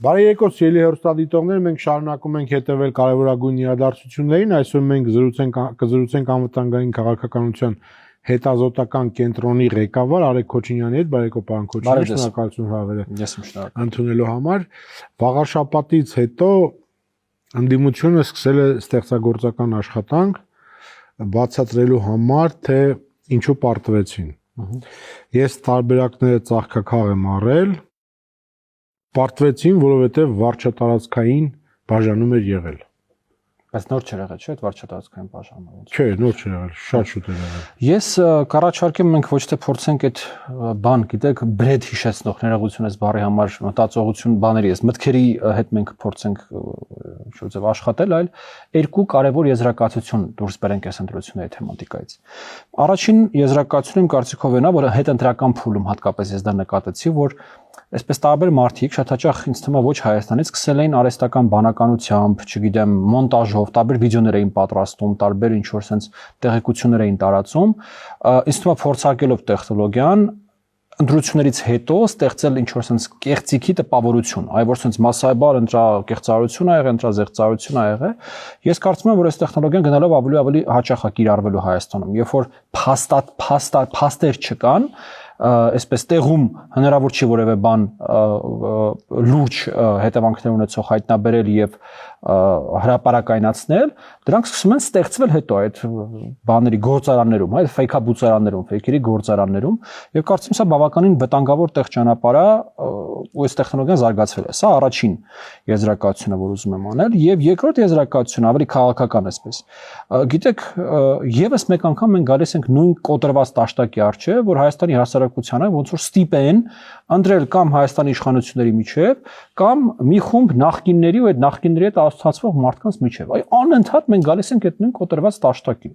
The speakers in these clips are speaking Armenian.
Բարի երեկո, սիրելի հեռուստադիտողներ, մենք շարունակում ենք հետևել կարևորագույն իրադարձություններին, այսօր մենք կզրուցենք անվտանգային քաղաքականության հետազոտական կենտրոնի ղեկավար Արեգ Քոչինյանի հետ, բարի երեկո պարոն Քոչինյան, շնորհակալություն հավերը ընդունելու համար։ Վաղ շաբաթից հետո ընդդիմությունը սկսել է ստեղծագործական աշխատանք բացատրելու համար, թե ինչու պարտվեցին։ Ես տարբերակները ծաղկակաղ եմ առել, պարտվեցին, որովհետև վարչատարածքային բաժանում էր եղել։ Բայց նոր չէր եղել, չէ՞, այդ վարչատարածքային բաժանում։ Չէ, նոր չէր եղել, շատ շուտ էր եղել։ Ես կառաջարկեմ մենք ոչ թե փորձենք այդ բան, գիտեք, բրեդ հիշեցնող ներողություն այս բառի համար մտածողություն բաների, այս մտքերի հետ մենք փորձենք ինչ-որ ձև աշխատել, այլ երկու կարևոր եզրակացություն դուրս բերենք այս ընտրությունների թեմատիկայից։ Առաջին եզրակացությունը իմ կարծիքով այն է, որ հետընտրական փուլում հատկապես ես դա նկատեցի, որ այսպես տարբեր մարդիկ շատ հաճախ ինձ թվում է ոչ Հայաստանից սկսել էին արհեստական բանականությամբ, չգիտեմ, մոնտաժով, տարբեր վիդեոներ էին պատրաստում, տարբեր ինչ-որ sense տեղեկություններ էին տարածում, ինձ թվում է փորձարկելով տեխնոլոգիան ընտրություններից հետո ստեղծել ինչ-որ sense կեղծիքի տպավորություն, այ որ sense massայբար ընտրա կեղծարություն ա եղել, ընտրա զեղծարություն ա եղել։ Ես կարծում եմ, որ այս տեխնոլոգիան գնալով ավելի հաճախ է կիրառվելու Հայաստանում, երբ որ փաստեր չկան, այսպես տեղում հնարավոր չի որևէ բան լուրջ հետևանքներ ունեցող հայտնաբերել եւ հրապարակայնացնել, դրանք սկսում են ստեղծվել հետո այդ բաների գործարաններում, այդ ֆեյքաբուծարաններում, ֆեյքերի գործարաններում եւ կարծում եմ սա բավականին վտանգավոր տեղ ճանապարհ է ու այս տեխնոլոգիան զարգացվել է։ Սա առաջին եզրակացությունը, որ ուզում եմ անել, եւ երկրորդ եզրակացությունը ավելի քաղաքական էսպես։ Գիտեք, եւս մեկ անգամ մենք գալիս ենք նույն կոտրված տաշտակի առջեւ, որ Հայաստանի հասարակությանը ոնց որ ստիպեն ընտրել կամ Հայաստանի իշխանությունների միջև կամ մի խումբ նախկինների ու այդ նախկինների հետ ասոցացվող մարդկանց միջև։ Այ անընդհատ մենք գալիս ենք այդ նույն կոտրված տաշտակին։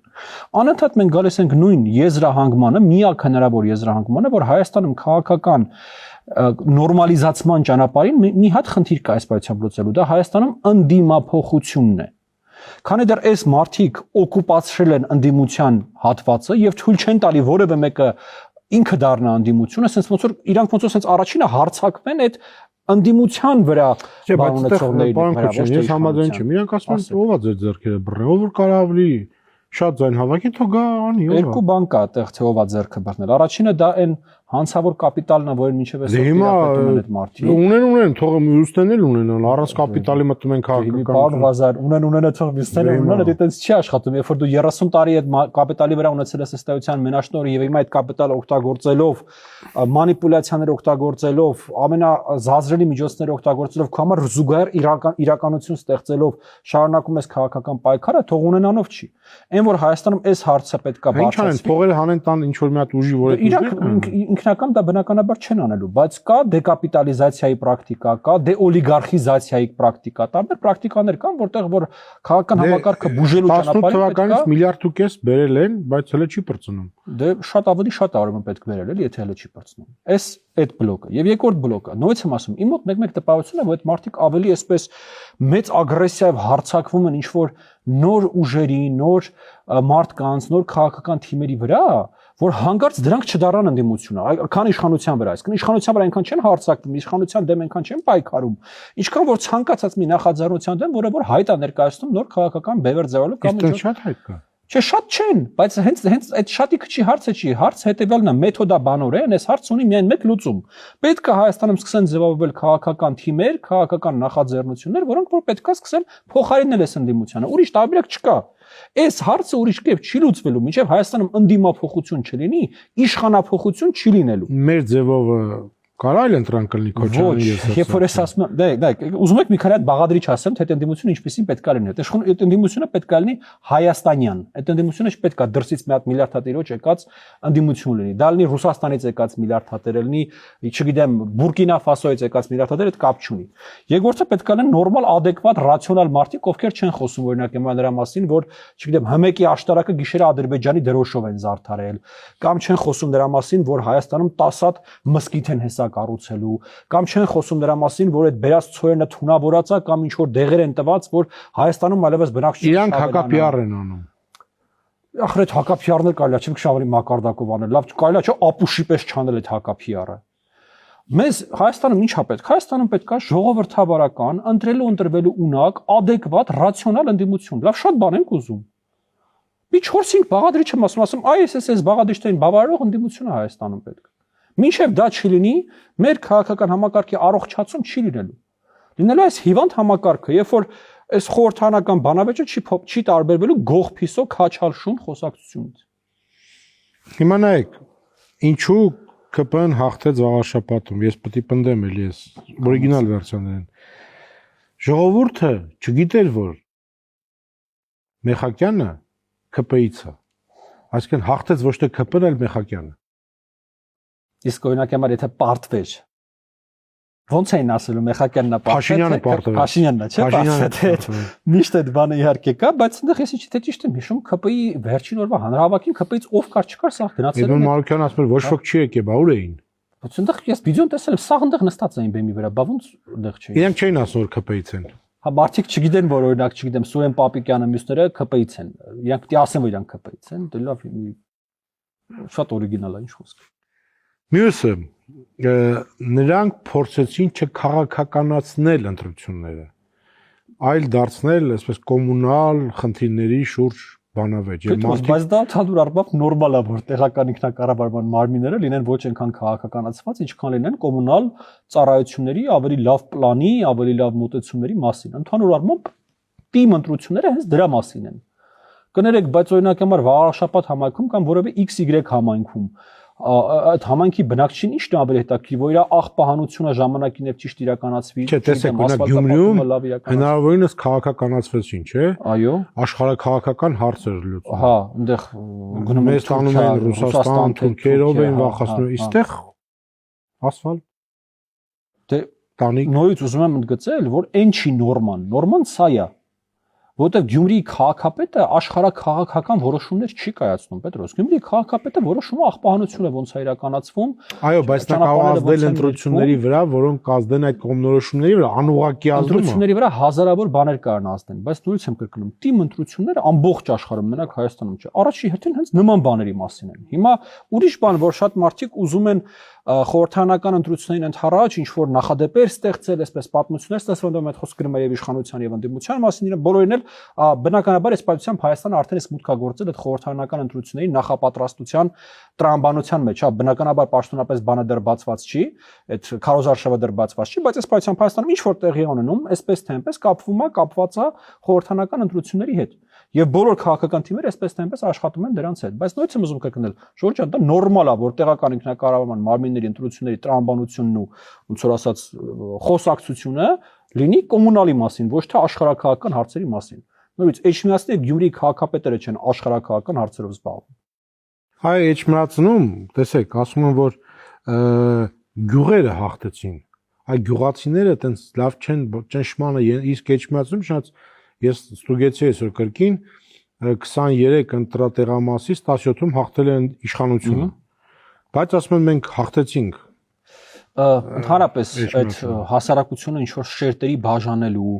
Անընդհատ մենք գալիս ենք նույն եզրահանգմանը, միակ հնարավոր եզրահանգմանը, որ Հայաստանում քաղաքական նորմալիզացման ճանապարհին մի հատ խնդիր կա այս պայությամբ լուծելու, դա Հայաստանում ընդդիմափոխությունն է։ Քանի դեռ այս մարդիկ օկուպացրել են ընդդիմության հատվածը եւ թույլ չեն տալի որևէ մեկը ինքը դառնա ընդդիմությունը, ասես ոնց որ իրանք ոնց որ ասես առաջինը հարցակվեն այդ ընդդիմության վրա բանունեցողների վրա, ոչ թե ես համաձայն չեմ։ Իրանք ասում են ով է ձեր ձեռքերը բռնել, ով որ կարող ավելի շատ ձայն հավաքի, թող գա անի, ով է։ Երկու բան կա այդտեղ, թե ով է ձեռքը բռնել։ Առաջինը դա այն հանցավոր կապիտալն է, որին մինչև այսօր տիրապետում են այդ մարդիկ։ Ունեն, թող մյուսներն էլ ունենան, առանց կապիտալի մտնում են քաղաքական։ Ունեն, թող մյուսները ունենան, դա այդպես չի աշխատում։ Երբ որ դու 30 տարի այդ կապիտալի վրա ունեցել ես ըստեյության մենաշնորհ եւ հիմա այդ կապիտալը օգտագործելով, մանիպուլյացիաներ օգտագործելով, ամենազազրելի միջոցներ օգտագործելով, քո համար զուգահեռ իրականություն ստեղծելով շարունակում ես քաղաքական պայքարը, թող ունենանով չի։ Այն որ Հայաստանում այս հարցը պետքա բարձրացնել։ Ինչ անեն, թողել հանեն տան ինչ որ մի հատ ուժի, որ ինքնական դա բնականաբար չեն անելու, բայց կա դեկապիտալիզացիայի պրակտիկա, կա դեօլիգարխիզացիայի պրակտիկա, տարբեր պրակտիկաներ կան, որտեղ որ քաղաքական համակարգը բուժելու ճանապարհը 18 թվականից միլիարդ ու կես բերել են, բայց հələ չի պրծնում։ Դե շատ ավելի շատ արում պետք բերել էլի, եթե հələ չի պրծնում։ Այս բլոկը եւ երկրորդ բլոկը, նույնիսկ եմ ասում, իմ մոտ մեկ տպավորություն է, որ այդ մարդիկ ավելի այսպես մեծ ագրեսիայով հարձակվում են ինչ որ նոր ուժերի, նոր մարդկանց, նոր քաղաքական թիմերի վրա, որ հանկարծ դրանք չդառնան ընդդիմությունը, քան իշխանության վրա, այսինքն իշխանության վրա այնքան չեն հարձակվում, իշխանության դեմ այնքան չեն պայքարում, ինչքան որ ցանկացած մի նախաձեռնության դեմ, որը որ հայտ է ներկայացնում նոր քաղաքական բևեռ ձևով կամ ինչ շատ հայտ կա։ Չէ, շատ չեն, բայց հենց այդ շատի քչի հարցը չի, հարցը հետեւյալն է, մեթոդաբանորեն այս հարցը ունի միայն մեկ լուծում։ Պետք է Հայաստանում սկսեն ձևավորվել քաղաքական թիմեր, քաղաքական նախաձեռնություններ, որոնք որ պետք է սկսեն փոխարինել այս ընդդիմությանը։ Ուրիշ տարբերակ չկա։ Այս հարցը ուրիշ կերպ չի լուծվելու, մինչև Հայաստանում ընդդիմափոխություն չլինի, իշխանափոխություն չի լինելու։ Մեր ձևով կարա՞ այլ ընտրանք լինի Քոչարյանի ես։ Երբ որ ես ասում եմ, դե, ուզում եք մի քանի հատ բաղադրիչ ասեմ, թե ընդդիմությունը ինչպեսին պետք է լինի։ Այդ ընդդիմությունը պետք է լինի հայաստանյան։ Այդ ընդդիմությունը չպետք է դրսից մի հատ միլիարդ հատերոջ եկած ընդդիմություն լինի։ Դա լինի Ռուսաստանից եկած միլիարդ հատեր լինի, չգիտեմ, Բուրկինա Ֆասոից եկած միլիարդ հատեր, այդ կապ չունի։ Երկրորդը պետք է լինեն նորմալ, ադեկվատ, ռացիոնալ մարդիկ, ովքեր չեն խոսում օրինակ նրա մասին, որ, չգիտեմ, Հմեկի աշտարակը գիշերը Ադրբեջանի դրոշով են զարդարել, կամ չեն խոսում նրա մասին, որ Հայաստանում 10 հատ մզկիթ են կառուցելու, կամ չեն խոսում նրա մասին, որ այդ բերած ցորենը թունավորած է կամ ինչ որ դեղեր են տված, որ Հայաստանում այլևս բնակչություն իրանք հակապիար են անում։ Ախր այդ հակապիարներ կարելի է չեմ ավելի մակարդակով անել, լավ կարելի է չէ ապուշի պես չանել այդ հակապիարը։ Մեզ Հայաստանում ինչա պետք։ Հայաստանում պետք է ժողովրդավարական, ընտրելու ընտրվելու ունակ, adekvat, ռացիոնալ ընդդիմություն։ Լավ, շատ բան ենք ուզում։ Մի 4-5 բաղադրիչ եմ ասում, այս բաղադրիչներին բավարարող ընդդիմություն է Հայաստանում պետք։ Մինչև դա չլինի, մեր քաղաքական համակարգի առողջացում չի լինելու։ Լինելու այս հիվանդ համակարգը, երբ որ այս խորհրդանական բանավեճը չի տարբերվելու գողփիսո քաչալշուն խոսակցությունից։ Հիմա նայեք, ինչու ԿՊ-ն հաղթեց վաղաշաբաթում, ես պետք է պնդեմ էլի ես օրիգինալ վերսիաներն։ Ժողովուրդը չգիտեր, որ Մեխակյանը ԿՊ-ից է։ Այսինքն հաղթեց ոչ թե ԿՊ-ն, այլ Մեխակյանը։ Իսկ օրինակ համար եթե պարտվեր ոնց էին ասելու Մեխակյանն է պարտվել, Փաշինյանն է, չէ՞, պարտվել։ Միշտ այդ բանը իհարկե կա, բայց այնտեղ ես ինչի թե ճիշտ եմ հիշում, ԿՊ-ի վերջին օրվա հանրահավաքին ԿՊ-ից ով կար չկար, սա գնացել է։ Իդուն Մարուկյանն ասում էր ոչ ոք չի եկել, բա ուր էին։ Բայց այնտեղ ես վիդեոն տեսել եմ, սա այնտեղ նստած էին բեմի վրա, բա ոնց այնտեղ չէին։ Իրենք չէին ասում որ ԿՊ-ից են։ Հա մարդիկ չգիտեն, որ օրինակ, չգիտեմ, Սուրեն Պապիկյանը մյուսները ԿՊ-ից են։ Իրանք պիտի ասեն, որ իրանք ԿՊ-ից են, դե լավ, շատ օրիգինալ է, ինչ խոսք։ Մյուսը նրանք փորձեցին չքաղաքականացնել ընտրությունները, այլ դարձնել այսպես կոմունալ խնդիրների շուրջ բանավեճ։ Բայց դա ցածր առբավ նորմալ է, որ տեղական ինքնակառավարման մարմինները լինեն ոչ այնքան քաղաքականացված, ինչքան լինեն կոմունալ ծառայությունների ավելի լավ պլանի, ավելի լավ մոտեցումների մասին։ Ընդհանուր առմամբ թիմ ընտրությունները հենց դրա մասին են։ Կներեք, բայց օրինակ համար վաղաշաբաթ համայնքում կամ որևէ XY համայնքում այդ համայնքի բնակչին ի՞նչն է ավելի հետաքրքիր, որ իր աղբահանությունը ժամանակին եւ ճիշտ իրականացվի։ Չէ, տեսեք, օրինակ Գյումրիում հնարավորինս քաղաքականացվեցին, չէ։ Այո։ Աշխարհաքաղաքական հարցեր լուծում։ Հա, այնտեղ գնում են տանում են Ռուսաստան, Թուրքիայով են վախացնում, այստեղ ասֆալտ։ Դե տանիք։ նորից ուզում եմ ընդգծել, որ այն չի նորման սա է։ Որտեղ Գյումրիի քաղաքապետը աշխարհաքաղաքական որոշումներ չի կայացնում, Պետրոս։ Գյումրիի քաղաքապետը որոշում է աղբահանությունը ոնց է իրականացվում։ Այո, բայց նա կարող է ազդել ընտրությունների վրա, որոնք կազդեն այդ կողմնորոշումների վրա, անուղղակի ազդում։ Ընտրությունների վրա հազարավոր բաներ կարան ազդեն, բայց նույնիսկ եմ կրկնում, թիմ ընտրությունները ամբողջ աշխարհում, մենակ Հայաստանում չէ։ Առաջի հերթին հենց նման բաների մասին են։ Հիմա ուրիշ բան, որ շատ մարդիկ ուզում են խորհրդանական ընտրություններին ընդառաջ ինչ որ նախադեպեր ստեղծել, այսպես պատմություններ ստեղծել, այդ խոսքը գրում է եւ իշխանության եւ ընդդիմության մասին, իրեն բոլորին էլ բնականաբար այս պատմությամբ Հայաստանը արդեն իսկ մուտքագործել այդ խորհրդանական ընտրությունների նախապատրաստության տրամաբանության մեջ, հա, բնականաբար պաշտոնապես բանը դեռ բացված չի, այդ քարոզարշավը դեռ բացված չի, բայց այս պատմությամբ Հայաստանում ինչ որ տեղի ունենում, այսպես թե այնպես կապված է խորհրդանական ընտրությունների հետ։ Եվ բոլոր քաղաքական թիմերը այսպես թե այնպես աշխատում են դրանց հետ, բայց նույնիսկ եմ ուզում կրկնել, Ժորժ ջան, դա նորմալ է, որ տեղական ինքնակառավարման մարմինների ընտրությունների տրամաբանությունն ու ոնց որ ասած խոսակցությունը լինի կոմունալի մասին, ոչ թե աշխարհաքաղաքական հարցերի մասին։ Նույնիսկ Էջմիածնի եւ Գյումրիի քաղաքապետերը չեն աշխարհաքաղաքական հարցերով զբաղվում։ Հայ Էջմիածնում, տեսեք, ասում են, որ գյուղերը հաղթեցին։ Այ գյուղացիները այտենց լավ չեն ճնշմանը, իսկ Էջմիածնում շնաց ես ստուգեցի այսօր կրկին 23 ընտրատեղամասից 17-ում հաղթել են իշխանությունը։ Բայց ասում են մենք հաղթեցինք։ Ընդհանրապես այդ հասարակությունը ինչ որ շերտերի բաժանելու,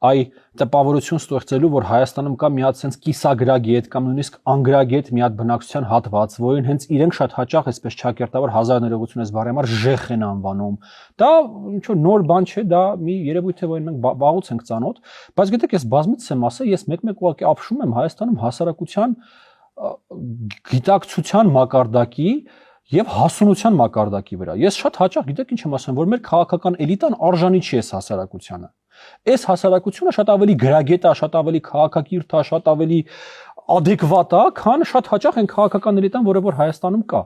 այ տպավորություն ստեղծելու, որ Հայաստանում կա մի հատ sense կիսագրագետ կամ նույնիսկ անգրագետ մի հատ բնակչության հատված, որին հենց իրենք շատ հաճախ այսպես ճակերտավոր 1000 ներողությունից բարեմար ժեխ են անվանում։ Դա ինչ որ նոր բան չէ, դա մի երևույթ է, որին մենք վաղուց ենք ծանոթ, բայց գիտեք, ես բազմիցս եմ ասել, ես մեկ-մեկ ուղղակի ապշում եմ Հայաստանում հասարակության գիտակցության մակարդակի եւ հասունության մակարդակի վրա։ Ես շատ հաճախ գիտեք ինչ եմ ասում, որ մեր քաղաքական էլիտան արժանի չի այս հասարակությանը։ Այս հասարակությունը շատ ավելի գրագետ է, շատ ավելի քաղաքակիրթ է, շատ ավելի adekvat է, քան շատ հաճախ այն քաղաքական էլիտան, որը որ Հայաստանում կա։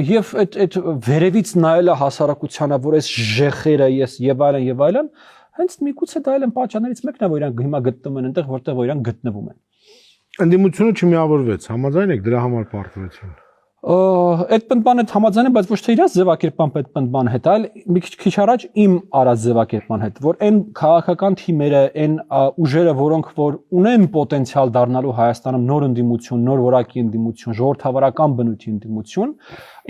Եվ այդ վերևից նայելը հասարակությանը, որ այս ժեխերը եւ այլն, հենց միգուցե դա էլ են պատճառներից մեկն է, որ իրանք հիմա գտնվում են այնտեղ, որտեղ որ իրանք գտնվում են։ Ընդդիմությունը չմիավորվեց, համաձայն եք դրա համար պարտվեցին։ Այդ պնդմանը համաձայն եմ, բայց ոչ թե իրաց ձևակերպման այդ պնդման հետ, այլ մի քիչ առաջ իմ արած ձևակերպման հետ, որ այն քաղաքական թիմերը, այն ուժերը, որոնք որ ունեն պոտենցիալ դառնալու Հայաստանում նոր ընդդիմություն, նոր որակի ընդդիմություն, ժողովրդավարական բնույթի ընդդիմություն,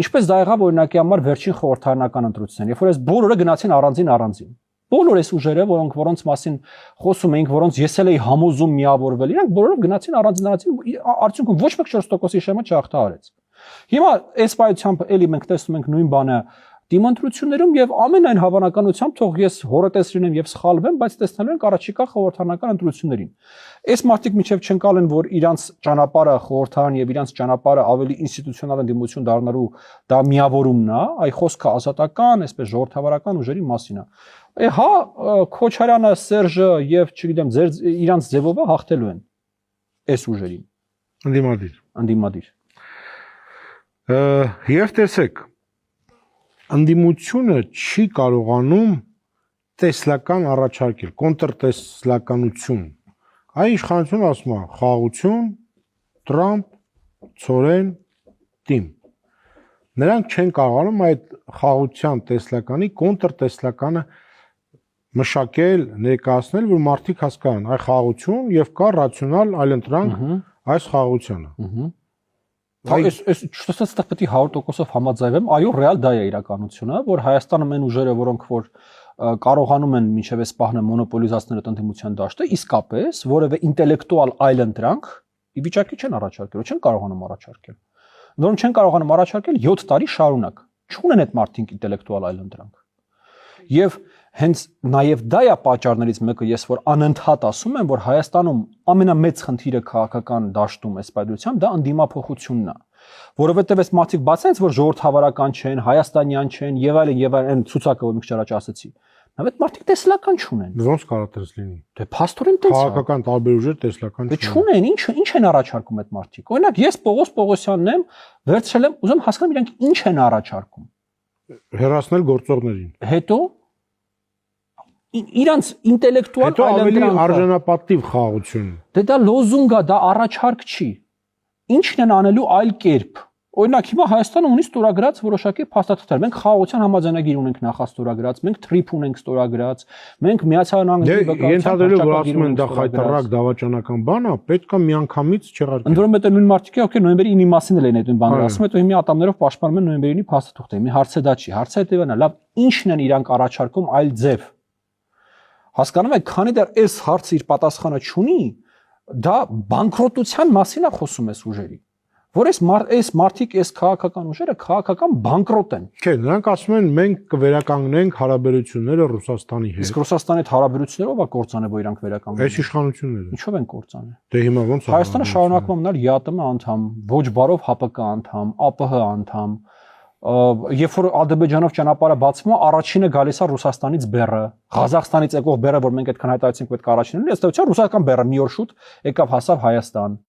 ինչպես դա եղավ օրինակի համար վերջին խորհրդարանական ընտրություններին, երբ որ այս բոլորը գնացին առանձին։ Բոլոր այս ուժերը, որոնց մասին խոսում էինք, որոնց ես էլ էի համոզում միավորվել, իրանք բոլորով գնացին առանձին, արդյունքում ոչ մեկ 4%-ի շեմը չհաղթահարեց։ Հիմա այս պայությամբ էլի մենք տեսնում ենք նույն բանը դիմընտրություններում եւ ամենայն հավանականությամբ թող ես հորետես լինեմ եւ սխալվեմ, բայց տեսնելու ենք առաջիկա խորհրդարանական ընտրություններին։ Այս մարդիկ միջև չընկալեն, որ իրանց ճանապարհը խորհրդարան եւ իրանց ճանապարհը ավելի ինստիտուցիոնալ ընդդիմություն դառնալու դա միավորումն է, այ խոսքը ազատական, այսպես ժողովրդավարական ուժերի մասին է։ Հա, Քոչարյանը, Սերժը եւ չգիտեմ, իրանց ձևով հաղթելու են այս ուժերին։ Ընդդիմադիր։ Եվ տեսեք, ընդդիմությունը չի կարողանում տեսլական առաջարկել, կոնտրտեսլականություն։ Այ իշխանությունը ասում է խաղաղություն, Տրամփ, Ցորեն, Տիմ։ Նրանք չեն կարողանում այդ խաղաղության տեսլականի կոնտրտեսլականը մշակել, ներկայացնել, որ մարդիկ հասկանան, այ խաղաղություն եւ կա ռացիոնալ այլընտրանք այս խաղաղությանը։ Այս չստացած պետք է 100%-ով համաձայնվեմ, այո, ռեալ դա է իրականությունը, որ Հայաստանում են ուժերը, որոնք որ կարողանում են մինչև այս պահը մոնոպոլիզացնել ընդդիմության դաշտը, իսկապես որևէ ինտելեկտուալ այլընտրանք ի վիճակի չեն առաջարկել, չեն կարողանում առաջարկել։ Որոնք չեն կարողանում առաջարկել 7 տարի շարունակ։ Չունեն այդ մարդիկ ինտելեկտուալ այլընտրանք։ Եվ հենց նաև դա է պատճառներից մեկը, ես որ անընդհատ ասում եմ, որ Հայաստանում ամենամեծ խնդիրը քաղաքական դաշտում այս պատմությամբ դա ընդդիմափոխությունն է, որովհետև այս մարդիկ բացայց որ ժողովրդավարական չեն, հայաստանյան չեն եւ այլն ցուցակը որ մի քիչ առաջ ասացի։ Նաև այդ մարդիկ տեսլական չունեն։ Ոնց կարող է դες լինի։ Դե փաստորեն տենց է։ Քաղաքական տարբեր ուժեր տեսլական չունեն։ Դե չունեն, ինչ են առաջարկում այդ մարդիկ։ Օրինակ ես Պողոս Պողոսյանն եմ, վերցրել եմ, ուզում հասկանամ իրանք ինչ են առաջարկում։ Հեռացնել գործողներին։ Հետո իրանց ինտելեկտուալ այլընտրանքը արժանապատիվ խաղաղություն։ Դե դա լոզունգ է, դա առաջարկ չի։ Ինչն են անելու այլ կերպ։ Օրինակ հիմա Հայաստանը ունի ստորագրած որոշակի փաստաթղթեր։ Մենք խաղաղության համաձայնագիր ունենք նախաստորագրած, մենք TRIP ունենք ստորագրած, մենք Միացյալ Նահանգների վկայության ենթադրելու որ ասում են դա խայտարակ դավաճանական բան է, պետք է միանգամից չեղարկել։ Ընդ որում այդ նույն մարդիկը օքեյ նոյեմբերի 9-ի մասին էլ են այդ բաները ասում, հետո հիմա ատամներով պաշտպանում են նոյեմբերի 9-ի փաստաթուղթը։ Մի հարցը դա չի, հարցը հետևն է, լավ, ինչն են իրանք առաջարկում այլ ձև։ Հասկանում եք, քանի դեռ այս հարցը իր պատասխանը չունի, դա բանկրոտության մասին է խոսում այս ուժերի։ Որ այս մարդիկ, այս քաղաքական ուժերը քաղաքական բանկրոտ են։ Չէ, նրանք ասում են մենք կվերականգնենք հարաբերությունները Ռուսաստանի հետ։ Իսկ Ռուսաստանի հետ հարաբերությունները ով է կործանել, որ իրանք վերականգնեն։ Այս իշխանությունները։ Ինչով են կործանել։ Դե հիմա ոնց է։ Հայաստանը շարունակում է մնալ ԵԱՏՄ անդամ, ոչ բարով ՀՊԿ անդամ, ԱՊՀ անդամ։ Երբ որ Ադրբեջանով ճանապարհը բացվում է, առաջինը գալիս է Ռուսաստանից բեռը, Ղազախստանից եկող բեռը, որ մենք այդքան հայտարարեցինք պետք է առաջինը լինի, ըստ էության ռուսական բեռը մի օր շուտ եկավ հասավ Հայաստան։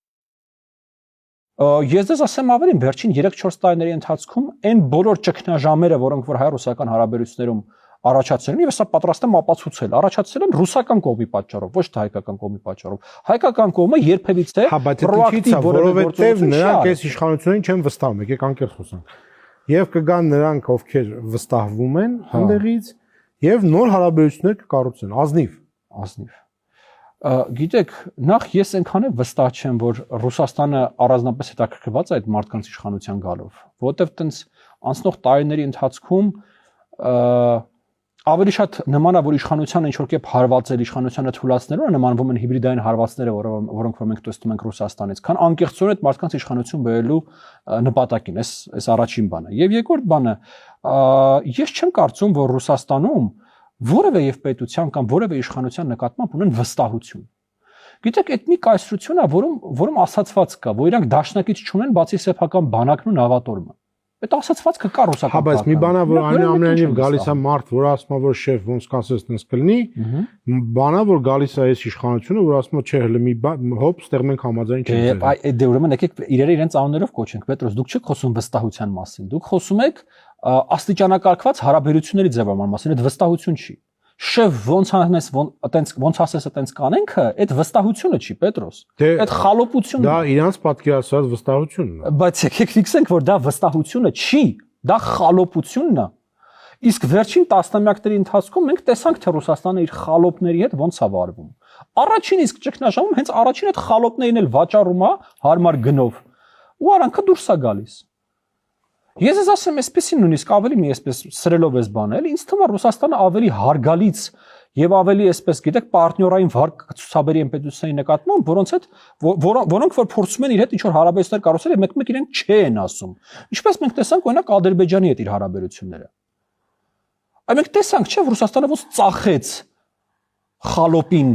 Ես դες ասեմ ավելին, վերջին 3-4 տարիների ընթացքում այն բոլոր ճգնաժամերը, որոնք որ հայ-ռուսական հարաբերություններում առաջացել են, եւ սա պատրաստ եմ ապացուցել, առաջացել են ռուսական կողմի պատճառով, ոչ թե հայկական կողմի պատճառով։ Հայկական կողմը երբևիցե պրոակտիվ որովհետեւ նրանք այս իշխանություններին չեն վստահում, եկեք անկեղծ խոսանք։ Եվ կգան նրանք, ովքեր վստահվում են հանդերից, եւ նոր հարաբերություններ կկառուցեն, ազնիվ։ Գիտեք, նախ ես այնքան էլ վստահ չեմ, որ Ռուսաստանը առանձնապես հետաքրքրված է այդ մարդկանց իշխանության գալով, որովհետև տենց անցնող տարիների ընթացքում ավելի շատ նման է, որ իշխանությանը ինչ որ կերպ հարվածել իշխանությանը թույլատնելու նմանվում են հիբրիդային հարվածները, որոնք որ մենք տեսնում ենք Ռուսաստանից, քան անկեղծորեն այդ մարդկանց իշխանություն բերելու նպատակին, այս առաջին բանը։ Եվ երկրորդ բանը, ես չեմ կարծում, որ Ռուսաստանում որևէ եւ պետության կամ որևէ իշխանության նկատմամբ ունեն վստահություն։ Գիտեք, այդ մի կայսրություն է, որում ասացված կա, որ իրանք դաշնակից չունեն բացի սեփական բանակն ու նավատորմը։ Այդ ասացվածքը կա ռուսական։ Հա, բայց մի բան է, որ այնուամենայնիվ գալիս է մարդ, որ ասում է, որ շեֆ ոնց կասես տենց կլինի, բան է, որ գալիս է այս իշխանությունը, որ ասում է, չէ, հələ մի հոп, ստեղ մենք համաձայն չենք։ Այդ դե ուրեմն եկեք իրերը իրենց անուններով կոչենք, Պետրոս, դուք չեք խոսում վստահության մասին, դուք խոսում եք աստիճանակարգված հարաբերությունների ձևավորման մասին, այդ վստահություն չի։ Շեֆ ոնց անես, ոնց ասես այտենց կանենքը, այդ վստահությունը չի, Պետրոս։ Այդ խալոպությունն է։ Դա իրանց պատկերացրած վստահությունն է։ Բայց եկեք ֆիքսենք, որ դա վստահությունը չի, դա խալոպությունն է։ Իսկ վերջին տասնամյակների ընթացքում մենք տեսանք, թե Ռուսաստանը իր խալոպների հետ ոնց է վարվում։ Առաջին իսկ ճգնաժամում հենց առաջին այդ խալոպներին էլ վաճառում է հարմար գնով։ Ու արանքը դուրս է գալիս։ Ես ես ասեմ, այսպեսին նույնիսկ ավելի մի այսպես սրելով էս բանը, էլի ինձ թվում է Ռուսաստանը ավելի հարգալից եւ ավելի այսպես, գիտեք, պարտներային վարկ ցուցաբերի պետությունների նկատմամբ, որոնք որ փորձում են իր հետ ինչ-որ հարաբերություններ կառուցել եւ մեկ-մեկ իրենք չեն ասում։ Ինչպես մենք տեսանք, օրինակ Ադրբեջանի հետ իր հարաբերությունները։ Այ մենք տեսանք, չէ, որ Ռուսաստանը ոնց ծախեց խալոպին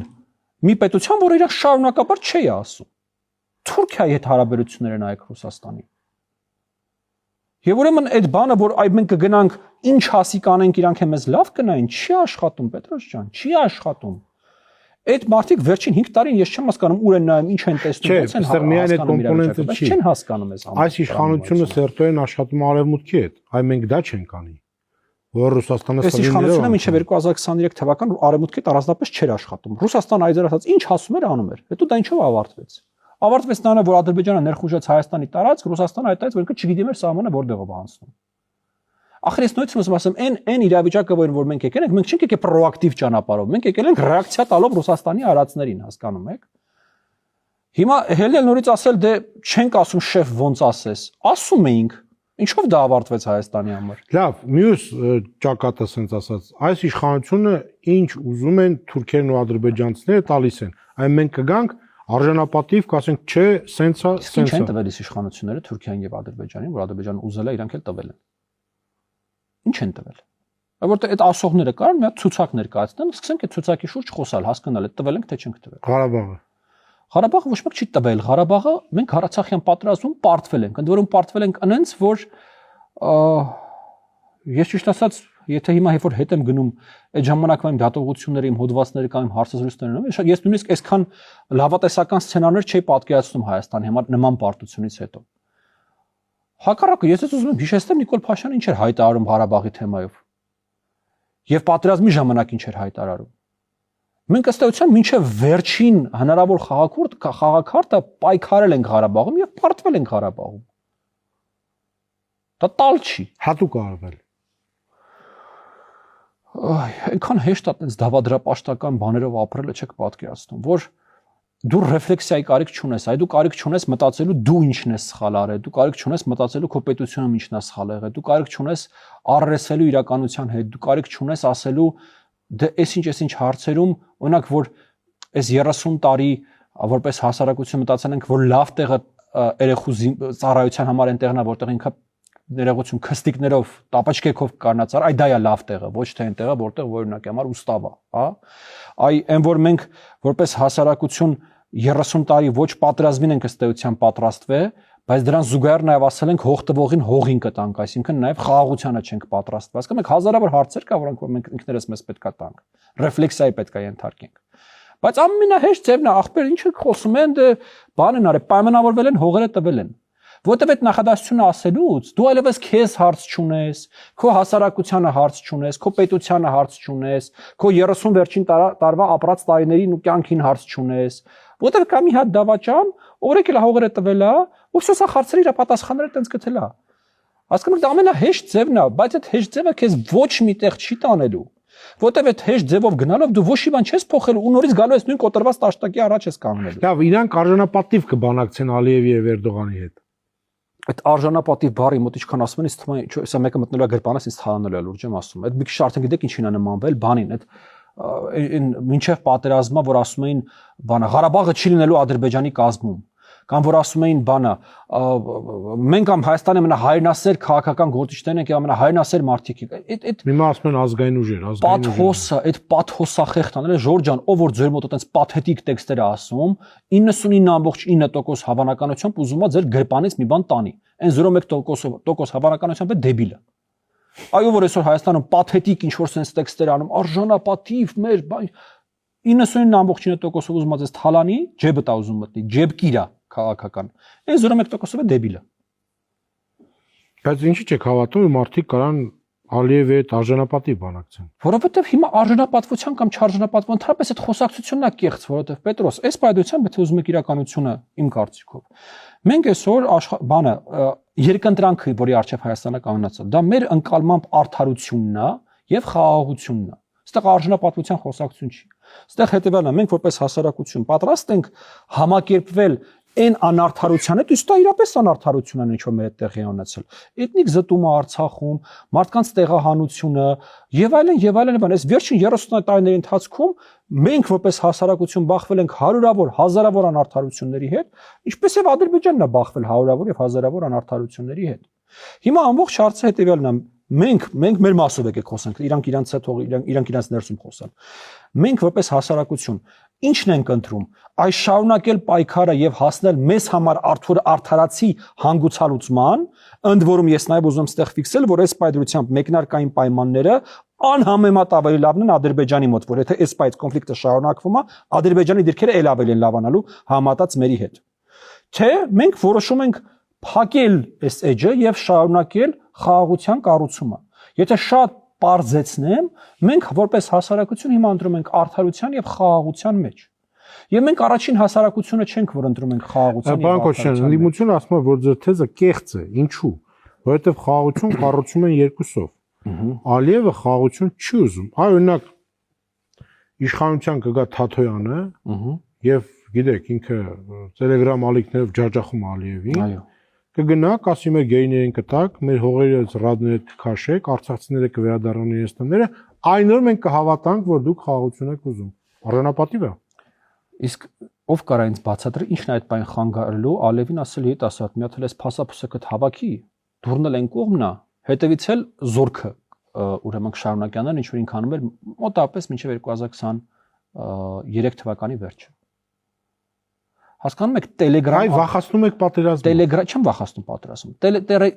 մի պետության, որը իր շարունակաբար չի ասում։ Թուրքիայի հետ հարաբերությունները նայեք Ռուսաստանի։ Եվ ուրեմն այդ բանը, որ այ մենք կգնանք ինչ հասի կանենք իրանք է մեզ լավ կնային, չի աշխատում, Պետրոս ջան, չի աշխատում։ Այդ մարդիկ վերջին 5 տարին ես չեմ հասկանում ուր են նայում, ինչ են տեսնում, ոնց են հասկանում, չեն հասկանում այս ամենը։ Այս իշխանությունը սերտորեն աշխատում արևմուտքի հետ, այ մենք դա չենք անի։ Որ Ռուսաստանը այս իշխանությունը մինչև 2023 թվական արևմուտքի առանձնապես չէր աշխատում։ Ռուսաստանը այդեր ասած ինչ ասում էր անում էր։ Հետո դա ինչով ավարտվեց։ Ավարտվեց նա, որ Ադրբեջանը ներխուժեց Հայաստանի տարածք, Ռուսաստանը այդտեղից որ ինքը չգիտի մեր սահմանը որտեղով է անցնում։ Ախր ես նույնիսկ ուզում ասեմ, այն իրավիճակը, որ մենք եկել ենք, մենք չենք եկել պրոակտիվ ճանապարհով, մենք եկել ենք ռեակցիա տալով Ռուսաստանի արածներին, հասկանում եք։ Հիմա հելել նորից ասել, դե չենք ասում շեֆ ոնց ասես, ասում էինք, ինչով դա ավարտվեց Հայաստանի համար։ Լավ, մյուս ճակատը ասենց ասած, այս իշխանությունը ինչ ուզում են թուրքերն ու ադրբեջանցիները տալիս են։ Այն մենք կգանք արժանապատիվ կասենք, չէ, սենցա, սենցա։ Ինչ են տվել իշխանությունները Թուրքիային եւ Ադրբեջանին, որ Ադրբեջանը ուզել է, իրանք էլ տվել են։ Ինչ են տվել։ Որտեղ այդ ասողները կան, մի հատ ցուցակ ներկայացնեն, սկսենք այդ ցուցակի շուրջ խոսալ, հասկանալ, այդ տվել ենք թե չենք տվել։ Ղարաբաղը։ Ղարաբաղը ոչ մեկ չի տվել։ Ղարաբաղը մենք Արցախյան պատերազմում պարտվել ենք, ընդ որում պարտվել ենք այնց, որ ես ճիշտ ասած, եթե հիմա երբ որ հետ եմ գնում այդ ժամանակվա իմ դատողությունները, իմ հոդվածները կամ իմ հարցազրույցները, ես նույնիսկ այսքան լավատեսական սցենարներ չէի պատկերացնում Հայաստանի համար նման պարտությունից հետո։ Հակառակը, ես ուզում եմ հիշեցնել Նիկոլ Փաշյանը ինչ էր հայտարարում Ղարաբաղի թեմայով։ Եվ պատերազմի ժամանակ ինչ էր հայտարարում։ Մենք ըստ էության մինչև վերջին հնարավոր խաղաքարտը պայքարել ենք Ղարաբաղում եւ պարտվել ենք Ղարաբաղում։ Դա տալ չի, հատուկ արվել։ Այնքան հեշտ է այդպես դավադրապաշտական բաներով ապրելը չեք պատկերացնում, որ դու ռեֆլեքսիայի կարիք չունես, այ դու կարիք չունես մտածելու դու ինչն ես սխալ արել, դու կարիք չունես մտածելու քո պետությունում ինչն է սխալ եղել, դու կարիք չունես առերեսվելու իրականության հետ, դու կարիք չունես ասելու դե այսինչ հարցերում, օրինակ որ այս 30 տարի որպես հասարակություն մտածել ենք, որ լավ տեղը երեխու ծառայության համար այն տեղն է, որտեղ ինքը ներողություն քստիկներով, տապաչկեքով կանացար, այ դա է լավ տեղը, ոչ թե այն տեղը, որտեղ օրինակի համար ուստավ է, հա։ Այ այն որ մենք որպես հասարակություն 30 տարի ոչ պատերազմին ենք ըստ էության պատրաստվել, բայց դրան զուգահեռ նաև ասել ենք հող տվողին հողին կտանք, այսինքն նաև խաղաղությանը չենք պատրաստված։ Հասկանում եք, հազարավոր հարցեր կա, որոնք որ մենք ինքներս մեզ պետքա տանք, ռեֆլեքսիայի պետքա ենթարկենք։ Բայց ամենահեշտ ձևն է, ախպեր, ինչ եք խոսում են, դե բան են արել, պայմանավորվել են, հողերը տվել են։ Որտեւ այդ նախադասությունը ասելուց դու այլևս քեզ հարց չունես, քո հասարակությանը հարց չունես, քո պետությանը հարց չունես, քո 30 վերջին տարվա ապրած տարիներին ու կյանքին հարց չունես, որտեւ կա մի հատ դավաճան, օրեկել հողերը տվել է, ու սա հարցերի իր պատասխանները տենց գտել է։ Հասկանում եք, դա ամենահեշտ ձևն է, բայց այդ հեշտ ձևը քեզ ոչ միտեղ չի տանելու։ Որտեւ այդ հեշտ ձևով գնալով դու ոչ մի բան չես փոխելու ու նորից գալու ես նույն կոտրված տաշտակի առաջ ես կանգնելու։ Լավ, իրանք արժանապատիվ կբանակցեն Ալիևի եւ Էրդողանի հետ։ Այդ արժանապատիվ բառի մոտ ինչքան ասում են, ինձ թվում է, սա մեկը մտնելու է գրպանից, ինձ թալանելու է լուրջ եմ ասում։ Այդ մի քիչ արդեն գիտեք ինչին է նմանվել, բանին, այդ մինչև պատերազմը, որ ասում էին, բանը Ղարաբաղը չի լինելու Ադրբեջանի կազմում, կամ որ ասում էին բանը, մենք ամ Հայաստանի ամենահայրենասեր քաղաքական գործիչներն ենք, ամենահայրենասեր մարդիկ ենք։ Այդ Հիմա ասում են ազգային ուժեր, պաթոսը, այդ պաթոսախեղտան, ժորժ ջան, ով որ ձեր մոտ այդպես պաթետիկ տեքստեր է ասում, 99.9% հավանականությամբ ուզում է ձեր գրպանից մի բան տանի։ Այն 0.1% հավանականությամբ է դեբիլ է։ Այո, որ այսօր Հայաստանում պաթետիկ ինչ-որ sense տեքստեր անում, արժանապատիվ մեր 99.9% ուզում է ձեզ թալանի, ջեբը տա ուզում մտնի, ջեբկիրա քաղաքական։ Այն 0.1% է դեբիլ է։ Բայց ինչի՞ չեք հավատում, մարդիկ կարան Ալիևի հետ արժանապատիվ բանակցեն։ Որովհետև հիմա արժանապատվության կամ չարժանապատվության ընդհանրապես այդ խոսակցությունն է կեղծ, որովհետև Պետրոս, այս պայմանությամբ եթե ուզում եք իրականությունը իմ կարծիքով, մենք այսօր բանը երկընտրանքը, որի արժեվ Հայաստանը կանգնած է, դա մեր ընկալմամբ արդարությունն է եւ խաղաղությունն է։ Այստեղ արժանապատվության խոսակցություն չի։ Այստեղ հետեւյալն է, մենք որպես հասարակություն պատրաստ ենք համակերպվել այն անարդարության հետ, իսկ դա իրապես անարդարություն է, ինչ որ մեր տեղի ունեցել։ Էթնիկ զտումը Արցախում, մարդկանց տեղահանությունը եւ այլն, բան, այս վերջին 30 տարիների ընթացքում մենք որպես հասարակություն բախվել ենք հարյուրավոր, հազարավոր անարդարությունների հետ, ինչպես եւ Ադրբեջանն է բախվել հարյուրավոր եւ հազարավոր անարդարությունների հետ։ Հիմա ամբողջ հարցը հետեւյալն է, մենք մեր մասով եկեք խոսենք, իրանք իրանց հետ թող իրանք իրանց ներսում խոսան։ Մենք որպես հասարակություն ինչն ենք ընտրում, այս շարունակել պայքարը եւ հասնել մեզ համար արդարացի հանգուցալուծման, ընդ որում ես նաեւ ուզում ստեղ ֆիքսել, որ այս պայծրությամբ մեկնարկային պայմանները անհամեմատ ավելի լավն են Ադրբեջանի մոտ, որ եթե այս պայծ կոնֆլիկտը շարունակվում է, Ադրբեջանի դիրքերը ել ավելի են լավանալու համատած մերի հետ։ Թե մենք որոշում ենք փակել այս էջը եւ շարունակել խաղաղության կառուցումը։ Եթե շատ պարզեցնեմ, մենք որպես հասարակություն հիմա ընտրում ենք արդարության եւ խաղաղության մեջ։ Եվ մենք առաջին հասարակությունը չենք, որ ընտրում ենք խաղաղության եւ արդարության։ Լիմություն ասում է, որ ձեր թեզը կեղծ է։ Ինչու՞։ Որովհետեւ խաղաղություն կառուցում են երկուսով։ Ալիևը խաղաղություն չի ուզում։ Օրինակ իշխանության կգա Թաթոյանը, եւ գիտեք, ինքը Telegram ալիքներով ջաջախում Ալիևին։ Այո։ Կգնա, կասի մեր գեյներին կտակ, մեր հողերից ռադները կքաշեք, արցախցիները կվերադառնան իրենց տները, այն օր մենք կհավատանք, որ դուք խաղաղություն եք ուզում։ Առանապատիվ է։ Իսկ ով կարա ինձ բացատրի ինչն է այդ բան խանգարելու, Ալիևին ասել հետ ասած, մի հատ էլ էս փասափուսը կդ հավաքի, դուրնել են կողմնա, հետևից էլ զորքը, ուրեմն Շարունակյանն ինչ որ ինքն անում էր մոտավորապես մինչև 2023 թվականի վերջը։ Հասկանում եք Telegram Այ վախացնում եք պատերազմը։ Telegram չեմ վախացնում պատերազմում։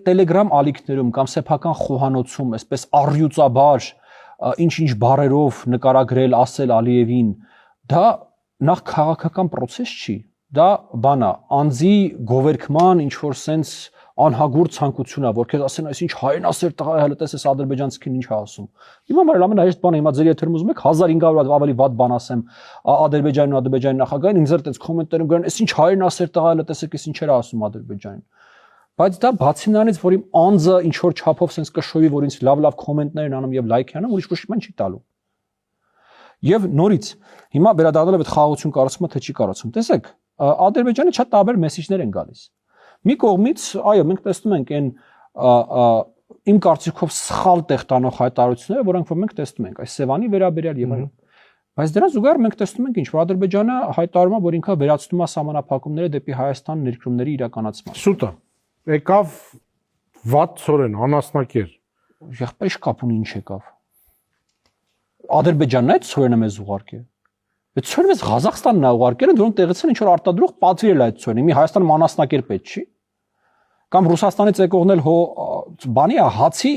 Telegram ալիքներում կամ սեփական խոհանոցում, այսպես առյուծաբար ինչ-ինչ բառերով նկարագրել, ասել Ալիևին, դա նախ քաղաքական process չի։ Դա բանա, անձի գովերքման ինչ որ sense անհագուր ցանկություն է, որ քեզ ասեն, այսինչ հայրենասեր տղա է, հələ տեսես ադրբեջանցին ինչ է ասում։ Հիմա մար ամենահեշտ բանը հիմա ձեր եթերում ուզում եք 1500 ավելի վատ բան ասեմ Ադրբեջանի նախագահին, ինձ դեռ կոմենտներում գրեն, այսինչ հայրենասեր տղա է, հələ տեսեք էս ինչեր է ասում Ադրբեջանին։ Բայց դա բացի նրանից, որ իմ անձը ինչ որ չափով sense կշոյի, որ ինձ լավ կոմենտներ են անում եւ լայք անում, ուրիշ ոչ մի չի տալու։ Եվ նորից հիմա վերադառնալով այդ խաղաղություն կառուցումը թե չի կառուցում։ Տեսեք, Ադրբեջանի շատ տարբեր մեսիջներ են գալիս։ Մի կողմից, այո, մենք տեսնում ենք այն իմ կարծիքով սխալ տեղ տանող հայտարարությունները, որոնք որ մենք տեսնում ենք, այս Սևանի վերաբերյալ եւ այլն։ Բայց դրան զուգահեռ մենք տեսնում ենք ինչ, որ Ադրբեջանը հայտարարում է, որ ինքը վերացնում է սահմանափակումները դեպի Հայաստան ներկրումների իրականացման։ Սուտը եկավ վատ ծորեն, անասնակեր։ Եղբայր շկապ ունի ինչ եկավ։ Ադրբեջանն այդ ծորենը մեզ ուղարկել։ Այդ ծորենը մեզ Ղազախստանն է ուղարկել, որոնք տեղից են ինչ որ արտադրող պատվիրել այդ ծորենը։ Մի Հայաստան անասնակեր պետք չի։ Կամ Ռուսաստանից եկողն էլ բանի է հացի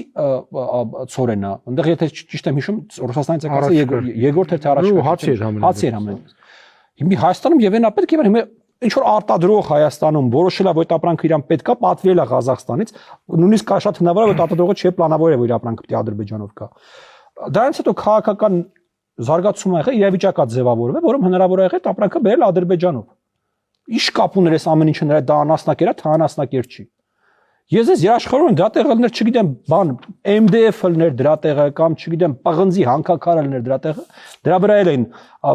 ծորենը։ Այնտեղ եթե ճիշտ եմ հիշում, Ռուսաստանից եկածը Եգոր թե առաջ հացի էր համեն։ Հիմա Հայաստանում եւ այնա պետք է հիմա ինչ որ արտադրող Հայաստանում որոշել է, որ այդ ապրանքը իրան պետքա պատվիրել է Ղազախստանից, նույնիսկ կա շատ հնարավոր է, որ արտադրողը չի պլանավորել, որ իր ապրանքը պետք է Ադրբեջանով գա։ Դրանից հետո քաղաքական զարգացում ա եղել, իրավիճակա ձևավորվել, որում հնարավոր է եղել այդ ապրանքը բերել Ադրբեջանով։ Ինչ կապ ուներ այս ամեն ինչը նրա դա անասնակեր է, թե անասնակեր չի։ Ես ես երաշխավորում դրա տեղը չգիտեմ, բան MDF-ներ դրա տեղը կամ չգիտեմ, պղնձի հանքաքարներ դրա տեղը, դրա վրա են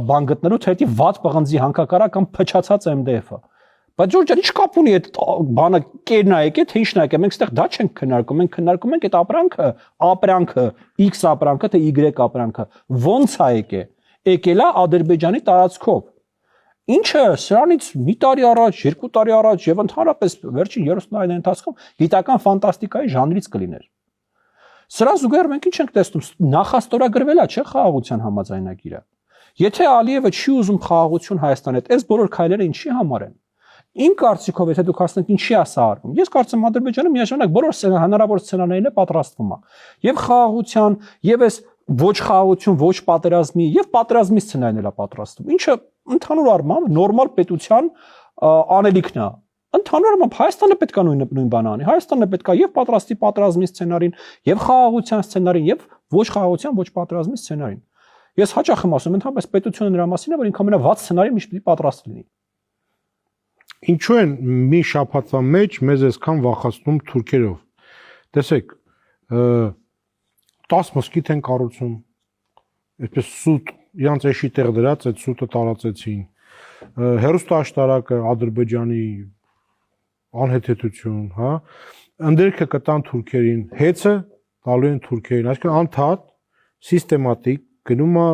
բան գտնելու, թե դա վատ պղնձի հանքաքարա կամ փչացած MDF-ը։ Բայց Ջորջան, ինչ կապ ունի այդ բանը կերնա եկե, թե ինչն եկե, մենք այդտեղ դա չենք քննարկում, մենք քննարկում ենք այդ ապրանքը, X ապրանքը, թե Y ապրանքը, ոնց է եկե։ Եկել է Ադրբեջանի տարածքով։ Ինչը սրանից մի տարի առաջ, 2 տարի առաջ եւ ընդհանրապես վերջին 30 տարիների ընթացքում գիտական ֆանտաստիկայի ժանրից կլիներ։ Սրա զուգահեռ մենք ինչ ենք տեսնում, նախաստորագրվել է, չէ՞, խաղաղության համաձայնագիրը։ Եթե Ալիևը չի ուզում խաղաղություն Հայաստանի հետ, այս բոլոր քայլերը ինչի համար են։ Իմ կարծիքով, եթե դուք ասենք ինչի է սա արվում, ես կարծում եմ Ադրբեջանը միաժամանակ բոլոր հնարավոր սցենարներին է պատրաստվում է։ Եվ խաղաղության, եւ այս ոչ խաղաղություն, ոչ պատերազմի եւ պատերազմի սցենարներն է պատրաստվում։ Ինչը ընդհանուր առմամբ նորմալ պետության անելիքն է։ Ընդհանուր առմամբ Հայաստանը պետք է նույն բանը անի։ Հայաստանը պետք է եւ պատրաստի պատերազմի սցենարին, եւ խաղաղության սցենարին, եւ ոչ խաղաղության, ոչ պատերազմի սցենարին։ Ես հաճախ եմ ասում, ընդհանրապես պետությունը նրա մասին է, որ ինքը ամենավատ սցենարին միշտ պիտի պատրաստ լինի։ Ինչու են մի շաբաթվա մեջ մեզ այսքան վախացնում թուրքերով։ Տեսեք, 10 մոսկիթ են կառուցում, այդպես սուտ, իրանց էշի տեղ դրած այդ սուտը տարածեցին։ Հերոստաշտարակը Ադրբեջանի անհեթեթություն, հա, ընդերքը կտան թուրքերին, հեծը տալու են թուրքերին, այսինքն անդադ սիստեմատիկ գնում է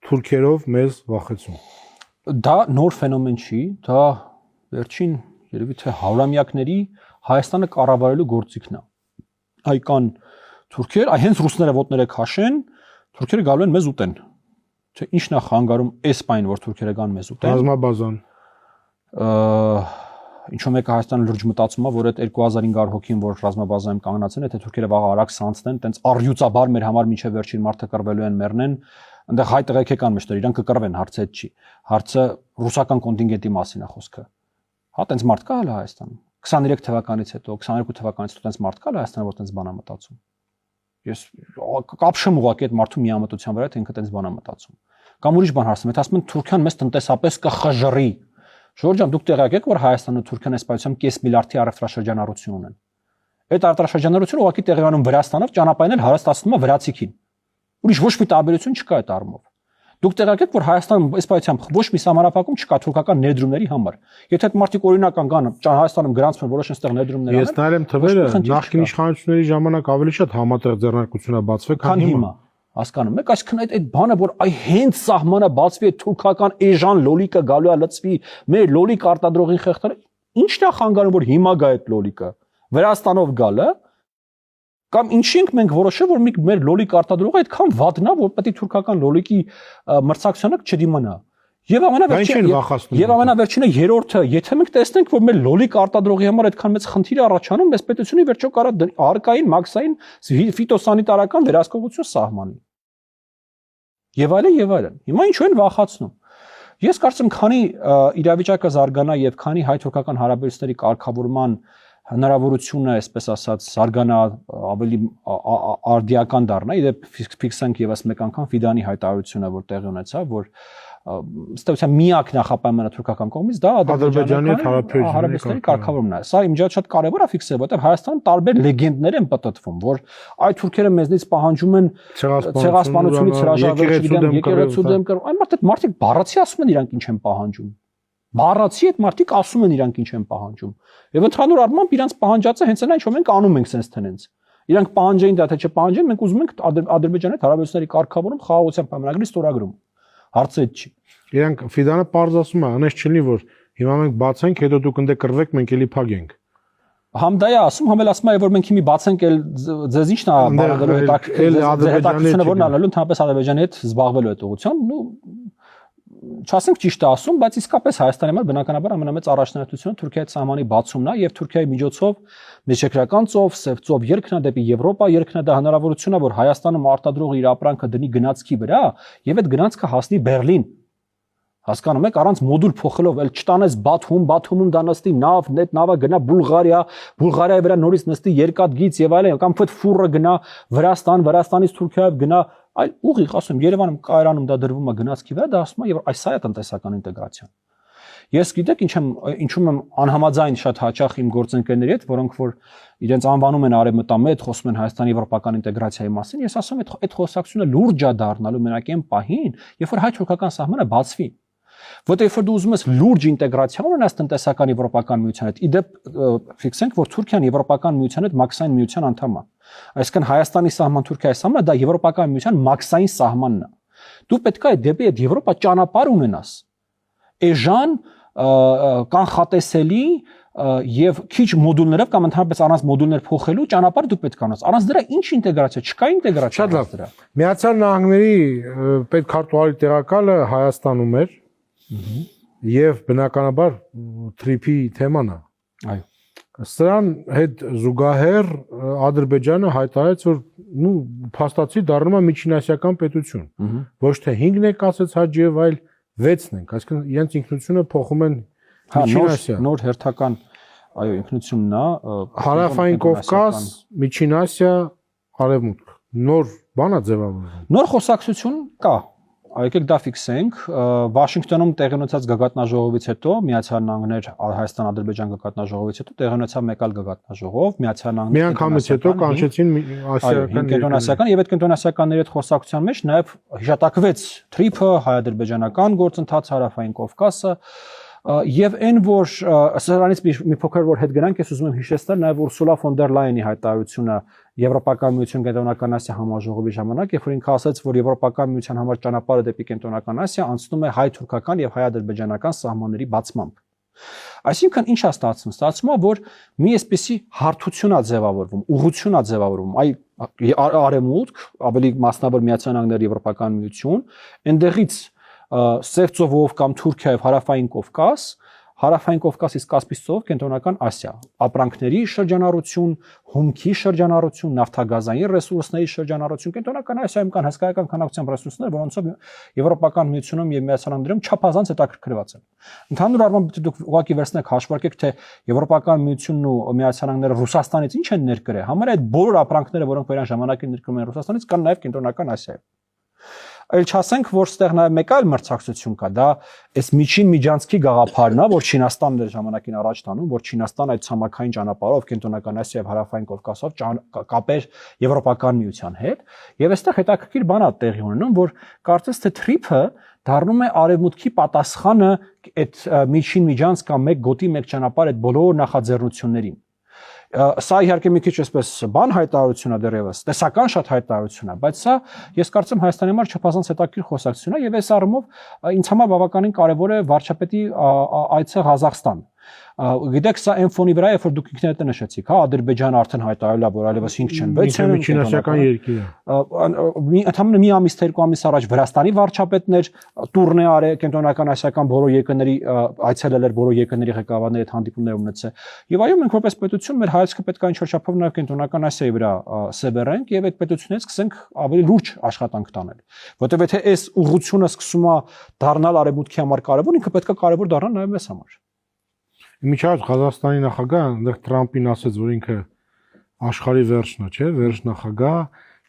թուրքերով մեզ վախեցում։ Դա նոր ֆենոմեն չի, դա վերջին երևի թե հարյուրամյակների Հայաստանը կառավարելու գործիքն է։ Այ կան Թուրքեր, այ հենց ռուսները ոտները քաշեն, թուրքերը գալու են մեզ ուտեն։ Չէ, ի՞նչն է խանգարում այս բանը, որ թուրքերը գան մեզ ուտեն։ Ռազմաբազան։ Ինչու՞ մեկը Հայաստանը լուրջ մտածում է, որ այդ 2500 հոգին, որ ռազմաբազայում կանգնած են, եթե թուրքերը վաղ արագ սանցնեն, տենց առյուծաբար մեր համար միջև վերջին մարդը կռվելու են մեռնեն, այնտեղ հայ տղեկան մեջտեղ իրանք կկռվեն, հարցը այդ չի։ Հարցը ռուսական կոնտինգենտի մասին է խոսքը։ Հա, տենց մարդ կա հələ Հայաստանում։ 23 թվականից հետո, 22 թվականից հետո տենց մարդ կա հələ Հայաստանը, որ տենց բան է մտածում։ Ես կապշեմ ուղղակի այդ մարդու միամտության վրա, թե ինքը տենց բան է մտածում։ Կամ ուրիշ բան հարցնում, եթե ասում են Թուրքիան մեզ տնտեսապես կխժռի։ Ժորժ ջան, դուք տեղյակ եք, որ Հայաստանն ու Թուրքիան այս պայծառությամբ կես միլիարդի առևտրաշրջանառություն ունեն։ Այդ առևտրաշրջանառությունը ուղղակի տեղյանում Վրաստանով ճանապարհին հարստացնում է վրացիքին։ Ուրիշ ոչ մի տարբերություն չկա այդ առումով։ Դուք տեղյակ եք, որ Հայաստանում այս պայծառությամբ ոչ մի սահմանափակում չկա թուրքական ներդրումների համար։ Եթե այդ մարդիկ օրինական կան Հայաստանում գրանցվեն որոշ այստեղ ներդրումներ անեն։ Ես նայել եմ թվերը, նախկին իշխանությունների ժամանակ ավելի շատ համատեղ ձեռնարկություն է բացվել, քան հիմա։ Հասկանում եք, այսինքն այդ բանը, որ այ հենց սահմանը բացվի, այդ թուրքական էժան լոլիկը գալու է լծվի, մեր լոլիկ արտադրողին խեղդել, ի՞նչն է խանգարում, որ հիմա գա այդ լոլիկը։ Վրաստանով գալը կամ ինչինք մենք որոշել, որ մեր լոլիկ արտադրողը այդքան վատն է, որ պետք է թուրքական լոլիկի մրցակցությունը չդիմանա։ Եվ ամենավերջինը երրորդը, եթե մենք տեսնենք, որ մեր լոլիկ արտադրողի համար այդքան մեծ խնդիր է առաջանում, մեզ պետությունի վերջո կարա արկային, մաքսային, ֆիտոսանիտարական վերահսկողություն սահմանի։ Եվ այլն։ Հիմա ինչու են վախացնում։ Ես կարծում քանի իրավիճակը զարգանա եւ քանի հայ-թուրքական հարաբերությունների կարգավորման հնարավորությունը, այսպես ասած, զարգանա ավելի արդիական դառնա, իդեպ ֆիքսենք եւս մեկ անգամ Ֆիդանի հայտարարությունը, որ տեղի ունեցավ, որ ըստ էության միակ նախապայմանը թուրքական կողմից դա Ադրբեջանի հարաբերությունների կարգավորումն է։ Սա իմ ջան շատ կարևոր է ֆիքսել, որտեղ Հայաստանում տարբեր լեգենդներ են պատտվում, որ այ թուրքերը մեզնից պահանջում են ցեղասպանությունից հրաժարվել, եկեղեցու դեմ կռ, այն մարդիկ բառացի ասում են իրանք ինչ են պահանջում։ Բառացի այդ մարդիկ ասում են իրանք ինչ են պահանջում։ Եվ ընդհանուր առմամբ իրանք պահանջածը հենց այն ինչ որ մենք անում ենք sense tenence։ Իրանք պահանջային դա թե չպահանջեն, մենք ուզում ենք Ադրբեջանի հարաբերությունների կարգավորում խաղաղության պայմանագրի ստորագրում։ Հարցը այդ չի։ Իրանք Ֆիդանը պարզ ասում է, անես չլինի, որ հիմա մենք բացենք, հետո դուք ընդ կռվեք, մենք էլի փագենք։ Համ դա է ասում, համ էլ ասում է, որ մենք հիմի բացենք, էլ ձեզ ի՞նչն է բանալու հետաքրքրությունը որն ալելու ընդհանրապես Ադրբեջանի հետ զբաղվելու այդ ուղղությամբ, չասենք ճիշտ է ասում, բայց իսկապես Հայաստանի համար բնականաբար ամենամեծ առաջնահերթությունը Թուրքիայի հետ սահմանի բացումն է եւ Թուրքիայի միջոցով Մեջերկրական ծով, Սև ծով երկնա դեպի Եվրոպա, երկնա դա հնարավորություն է, որ Հայաստանում արտադրողը իր ապրանքը դնի գնացքի վրա եւ այդ գնացքը հասնի Բերլին։ Հասկանում եք, առանց մոդուլ փոխելով, էլ չտանես Բաթումում դա նստի նավ, նետ նավը գնա Բուլղարիա, Բուլղարիայի վրա նորից նստի երկաթգիծ եւ այլն, կամ ֆոտ ֆուրը գնա Վրաստան, Վրաստանից Թուրքիայով գնա, այլ ուղիղ ասում, Երևանում Կայարանում դա դրվում է գնացքի վրա, դա ասում է եւ այս սա է տնտեսական ինտեգրացիան։ Ես գիտեք ինչում եմ անհամաձայն շատ հաճախ իմ գործընկերների հետ, որոնք որ իրենց անվանում են արևմտամետ, խոսում են Հայաստանի եվրոպական ինտեգրացիայի մասին, ես ասում եմ այդ խոսակցությունը լուրջ է դառնալու մենակ այն պահին, երբ որ հայ-թուրքական սահմանը բացվի։ Որտեղ երբ որ դու ուզում ես լուրջ ինտեգրացիա ունենաս տնտեսական եվրոպական միության հետ, իդեպ ֆիքսենք, որ Թուրքիան եվրոպական միության հետ մաքսային միության անդամ է։ Այսինքն Հայաստանի սահման Թուրքիայի սահմանը դա եվրոպական միության մաքսային սահմանն է։ Դու պետք է դեպի այդ Եվրոպա ճանապարհ ունենաս։ Էժան, կանխատեսելի եւ քիչ մոդուլներով կամ ընդհանրապես առանց մոդուլներ փոխելու ճանապարհ դու պետք է ունենաս։ Առանց դրա ինչ ինտեգրացիա, չկա ինտեգրացիա։ Շատ լավ։ Միացյալ Նահանգների պետքարտուղարի տեղակալը Հայաստանում էր եւ բնականաբար թրիփի թեման է։ Այո։ Սրան հետ զուգահեռ Ադրբեջանը հայտարարեց, որ փաստացի դառնում է միջինասիական պետություն։ Ոչ թե 5-ն է կասեց Հաջիև, այլ 6-ն են, այսինքն իրենց ինքնությունը փոխում են Միջինասիա։ Նոր հերթական, այո, ինքնությունն է։ Հարավային Կովկաս, Միջին Ասիա, Արևմուտք։ Նոր բան է ձևավորվում։ Նոր խոսակցություն կա։ Եկեք դա ֆիքսենք, Վաշինգտոնում տեղի ունեցած գագաթնաժողովից հետո Միացյալ Նահանգներ Հայաստան-Ադրբեջան գագաթնաժողովից հետո տեղի ունեցավ մեկ այլ գագաթնաժողով, Միացյալ Նահանգները միանգամից հետո կանչեցին ասիական կենտրոնասիական եւ այդ կենտրոնասիականների հետ խոսակցության մեջ նաեւ հիշատակվեց թրիփը, հայ-ադրբեջանական գործընթաց, Հարավային Կովկասը եւ այն որ սրանից մի փոքր որ հետ գնանք, ես ուզում եմ հիշեցնել նաեւ Ուրսուլա ֆոն դեր Լայենի հայտարարությունը Եվրոպական միություն Կենտրոնական Ասիա համաժողովի ժամանակ, երբ որ ինքը ասաց, որ Եվրոպական միության համար ճանապարհը դեպի Կենտրոնական Ասիա անցնում է հայ-թուրքական եւ հայ-ադրբեջանական սահմանների բացմամբ։ Այսինքն ինչ է ստացվում։ Ստացվում է, որ մի այսպիսի հարթություն է ձևավորվում, ուղղություն է ձևավորվում։ Այ արևմուտք, ավելի մասնավոր Միացյալ Նահանգներ, Եվրոպական միություն, այնտեղից Սև ծովով կամ Թուրքիայով հարավային Կովկաս, հարավային Կովկասից Կասպից ծով, կենտրոնական Ասիա, ապրանքների շրջանառություն, հումքի շրջանառություն, նավթագազային ռեսուրսների շրջանառություն, կենտրոնական Ասիայում կան հսկայական քանակությամբ ռեսուրսներ, որոնցով Եվրոպական միությունում եւ Միացյալ Նահանգներում չափազանց հետաքրքրված են։ Ընդհանուր առմամբ դուք ուղղակի վերցնեք հաշվարկեք, թե Եվրոպական միությունն ու Միացյալ Նահանգները Ռուսաստանից ինչ են ներկրել, համարյա այդ բոլոր ապրանքները, որոնք վերան ժամանակին ներկրում են Ռուսաստանից, կան նաեւ կենտրոնական Ասիայում։ Այլ չասենք, որ ստեղ նաև մեկ այլ մրցակցություն կա, դա այս միջին միջանցքի գաղափարն է, որ Չինաստանն էր ժամանակին առաջ տանում, որ Չինաստան այդ ցամաքային ճանապարհով կենտրոնական Ասիա եւ հարավային Կովկասով կապեր Եվրոպական միության հետ, եւ այստեղ հետաքրքիր բան է տեղի ունենում, որ կարծես թե TRIP-ը դառնում է արևմուտքի պատասխանը այդ միջին միջանցք կամ մեկ գոտի մեկ ճանապարհ այդ բոլոր նախաձեռնություններին։ Սա իհարկե մի քիչ այսպես բան հայտարարություն է դեռևս, տեսական շատ հայտարարություն է, բայց սա ես կարծեմ Հայաստանի համար չափազանց հետաքրքիր խոսակցություն է եւ այս առումով ինձ համար բավականին կարեւոր է վարչապետի այցը Ղազախստան։ Գիտեք, սա այն ֆոնի վրա է, որ դուք ինքներդ նշեցիք, հա, Ադրբեջանը արդեն հայտարարել է, որ այլևս 5 չեն, 6 են միջինասիական երկիր է։ Ընդհանրապես մի ամիս, 2 ամիս առաջ Վրաստանի վարչապետներ տուրն է արել կենտրոնական ասիական բոլոր երկրների այցելել էր, բոլոր երկրների ղեկավարների հետ հանդիպումներ ունեցել։ Եվ այո, մենք որպես պետություն մեր հայացքը պետք է ինչ-որ չափով նաև կենտրոնական Ասիայի վրա սեբերենք եւ այդ պետությունից սկսենք ավելի լուրջ աշխատանք տանել։ Որտեւ եթե այս ուղղությունը սկսում է դառնալ արևմուտքի համար կարևոր, ինքը պետք է կարևոր դառնա նաև մեզ համար։ Միջած Ղազախստանի նախագահը այնտեղ Թրամփին ասաց, որ ինքը աշխարհի վերջն է, չէ՞, վերջ նախագահ,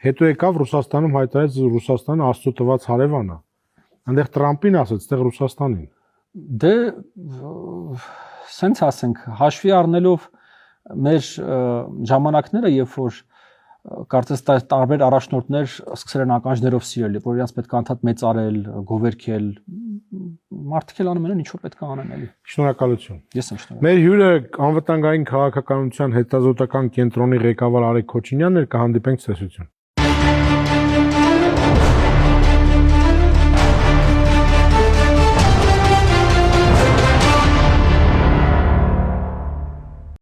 հետո եկավ Ռուսաստանում հայտարարեց, որ Ռուսաստանը Աստծո տված հարևան է։ Այնտեղ Թրամփին ասաց, այդտեղ Ռուսաստանին։ Դե սենց ասենք, հաշվի առնելով մեր ժամանակները, երբ որ կարծես տարբեր առաջնորդներ սկսել են ականջներով սիրել, որ իրենց պետք է անդադ մեծարել, գովերքել, մարդիկ էլ անում են ինչ որ պետք է անեն էլի։ Շնորհակալություն։ Ես եմ շնորհակալ։ Մեր հյուրը անվտանգային քաղաքականության հետազոտական կենտրոնի ղեկավար Արեգ Քոչինյանն էր, կհանդիպենք ցեսություն։